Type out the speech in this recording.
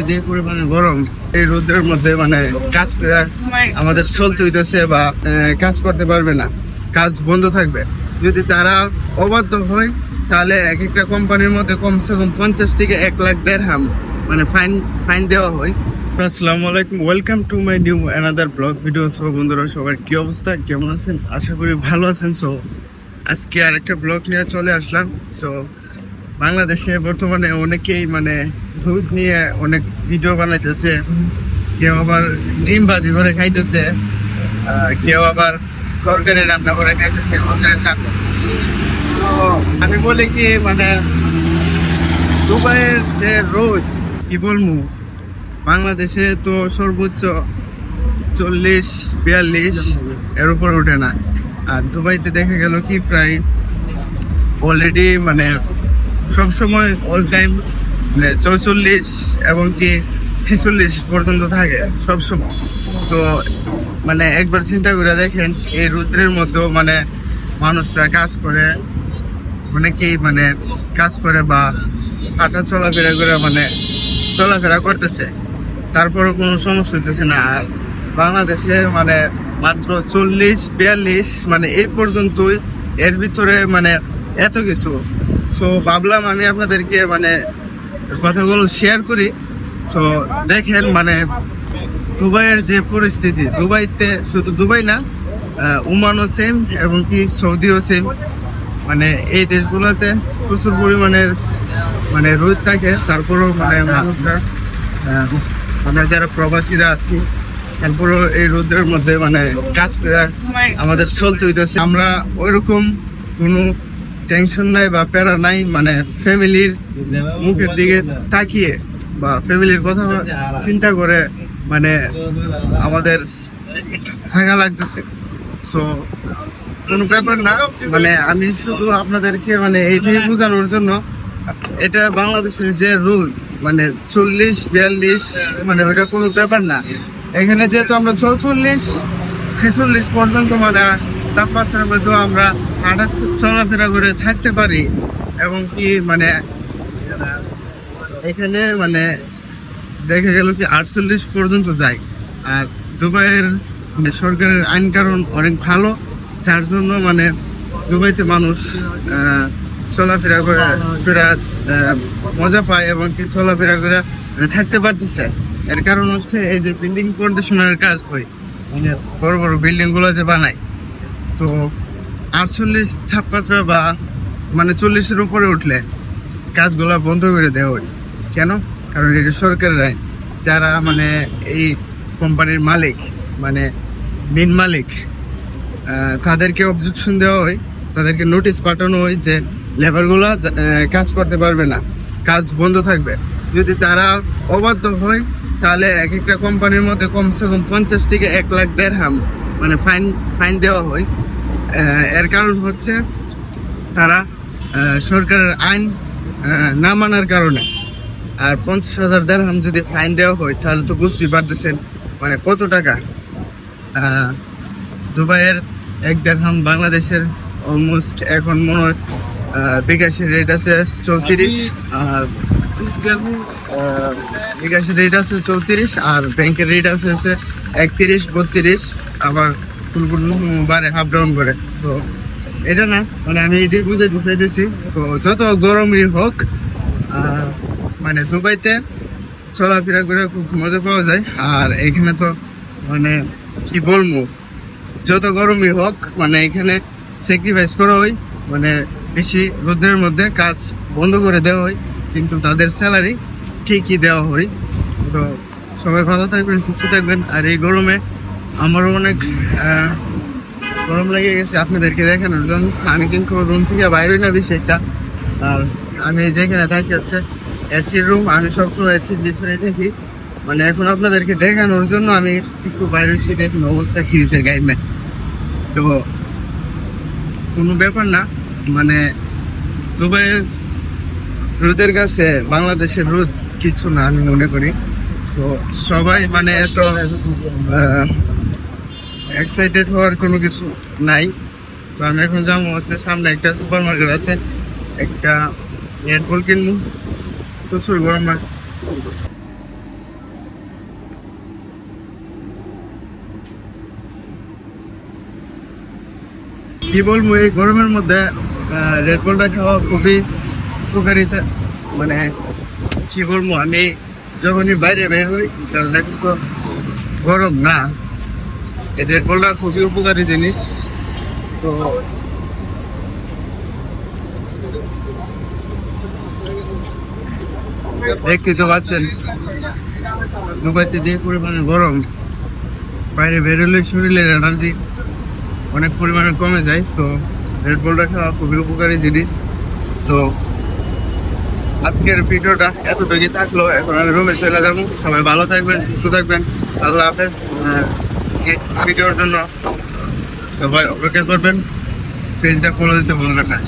দিয়ে পরিমাণে গরম, এই রোদের মধ্যে মানে কাজ আমাদের চলতে হইতেছে বা কাজ করতে পারবে না, কাজ বন্ধ থাকবে। যদি তারা অবাধ্য হয় তাহলে এক একটা কোম্পানির মধ্যে কমসে কম 50 থেকে 1 লাখ দিরহাম মানে ফাইন দেওয়া হয়। আসসালামু আলাইকুম, welcome to my new another blog video. So বন্ধুরা, সবার কি অবস্থা, কেমন আছেন? আশা করি ভালো আছেন। সো আজকে আরেকটা ব্লগ নিয়ে চলে আসলাম। সো বাংলাদেশে বর্তমানে অনেকেই মানে দুধ নিয়ে অনেক ভিডিও বানাইতেছে, কেউ আবার ডিম ভাজি করে খাইতেছে, কেউ আবার তরকারি রান্না করে খাইতেছে। তো আমি বলি কি, মানে দুবাইয়ের যে রোদ কি বলবো, বাংলাদেশে তো সর্বোচ্চ 40-42 এর উপর ওঠে না, আর দুবাইতে দেখা গেল কি প্রায় অলরেডি মানে সবসময় অল টাইম মানে 44 এবং কি 46 পর্যন্ত থাকে সবসময়। তো মানে একবার চিন্তা করে দেখেন, এই রৌদ্রের মধ্যেও মানে মানুষরা কাজ করে, অনেকেই মানে কাজ করে বা হাঁটা চলাফেরা করে মানে চলাফেরা করতেছে, তারপরও কোনো সমস্যা হইতেছে না। আর বাংলাদেশে মানে মাত্র 40-42 মানে এই পর্যন্তই, এর ভিতরে মানে এত কিছু। সো ভাবলাম আমি আপনাদেরকে মানে কথাগুলো শেয়ার করি। সো দেখেন মানে দুবাইয়ের যে পরিস্থিতি, দুবাইতে শুধু দুবাই না, ওমানও সেম এবং কি সৌদিও সেম। মানে এই দেশগুলোতে প্রচুর পরিমাণের মানে রোদ থাকে, তারপরেও মানে মানুষরা, আমরা যারা প্রবাসীরা আছি, তারপরেও এই রোদের মধ্যে মানে কাজ করে আমাদের চলতে হইতেছে। আমরা ওইরকম কোনো টেনশন নাই বা প্যারা নাই, মানে ফ্যামিলির মুখের দিকে তাকিয়ে বা ফ্যামিলির কথা চিন্তা করে মানে আমাদের থাকা লাগতেছে। সো কোনো ব্যাপার না, মানে আমি শুধু আপনাদেরকে মানে এইটাই বোঝানোর জন্য, এটা বাংলাদেশের যে রুল মানে 40-42 মানে ওইটা কোনো ব্যাপার না। এখানে যেহেতু আমরা 44-46 পর্যন্ত মানে তাপমাত্রার মধ্যে আমরা হাঁটা চলাফেরা করে থাকতে পারি, এবং কি মানে এখানে মানে দেখা গেল কি 48 পর্যন্ত যায়। আর দুবাইয়ের সরকারের আইন কারণ অনেক ভালো, যার জন্য মানে দুবাইতে মানুষ চলাফেরা করে মজা পায় এবং কি চলাফেরা করে থাকতে পারতেছে। এর কারণ হচ্ছে এই যে বিল্ডিং কন্ডিশনের কাজ হয়, মানে বড় বড় বিল্ডিং গুলো যে বানায়, তো 48 তাপমাত্রা বা মানে 40-এর উপরে উঠলে কাজগুলা বন্ধ করে দেওয়া হয়। কেন? কারণ এটা সরকারের আইন। যারা মানে এই কোম্পানির মালিক মানে মেন মালিক, তাদেরকে অবজেকশন দেওয়া হয়, তাদেরকে নোটিশ পাঠানো হয় যে লেবারগুলা কাজ করতে পারবে না, কাজ বন্ধ থাকবে। যদি তারা অবাধ্য হয় তাহলে এক একটা কোম্পানির মধ্যে কমসে কম 50 থেকে 1 লাখ দিরহাম মানে ফাইন দেওয়া হয়। এর কারণ হচ্ছে তারা সরকারের আইন না মানার কারণে। আর 50,000 দিরহাম যদি ফাইন দেওয়া হয় তাহলে তো বুঝতেই পারতেছেন মানে কত টাকা। দুবাইয়ের 1 দিরহাম বাংলাদেশের অলমোস্ট এখন মনে হয় বিকাশের রেট আছে 34, আর বিকাশের রেট আছে 34, আর ব্যাংকের রেট আছে হচ্ছে 31-32, আবার বারে হাফ ডাউন করে। তো এটা না মানে আমি এটাই বুঝাইতে চাইতেছি। তো যত গরমই হোক, মানে দুবাইতে চলাফেরা করে খুব মজা পাওয়া যায়। আর এখানে তো মানে কি বলবো, যত গরমই হোক মানে এখানে স্যাক্রিফাইস করা হয়, মানে বেশি রোদের মধ্যে কাজ বন্ধ করে দেওয়া হয়, কিন্তু তাদের স্যালারি ঠিকই দেওয়া হয়। তো সবাই ভালো থাকবেন, সুস্থ থাকবেন। আর এই গরমে আমারও অনেক গরম লেগে গেছে আপনাদেরকে দেখানোর জন্য। আমি কিন্তু রুম থেকে বাইরে না বেশি একটা, আর আমি যেখানে থাকি হচ্ছে এসির রুম, আমি সবসময় এসির ভিতরে থাকি। মানে এখন আপনাদেরকে দেখানোর জন্য আমি একটু বাইরে হচ্ছি, দেখুন অবস্থা কি হয়েছে গাইমে। তো কোনো ব্যাপার না, মানে দুবাইয়ের রোদের কাছে বাংলাদেশের রোদ কিছু না আমি মনে করি। তো সবাই মানে এত এক্সাইটেড হওয়ার কোনো কিছু নাই। তো আমি এখন যাবো হচ্ছে সামনে একটা সুপার মার্কেট আছে, একটা রেড বুল কিনবো, প্রচুর গরম। কি বলবো, এই গরমের মধ্যে রেড বুলটা খাওয়া খুবই উপকারিতা। মানে কি বলবো, আমি যখনই বাইরে বের হই কারণ এখন তো গরম না, এই রেড বুলটা খুবই উপকারী জিনিস। তো দেখতে তো পাচ্ছেন দুবাইতে যে পরিমাণে গরম, বাইরে বেরোলে শরীরের এনার্জি অনেক পরিমাণে কমে যায়। তো রেড বুলটা খাওয়া খুবই উপকারী জিনিস। তো আজকের ভিডিওটা এতটুকুই থাকলো, এখন আমি রুমে চলে যাবো। সবাই ভালো থাকবেন, সুস্থ থাকবেন, আল্লাহ হাফেজ। ভিডিওর জন্য সবাই অপেক্ষা করবেন, পেজটা ফলো দিতে ভুলবেন না।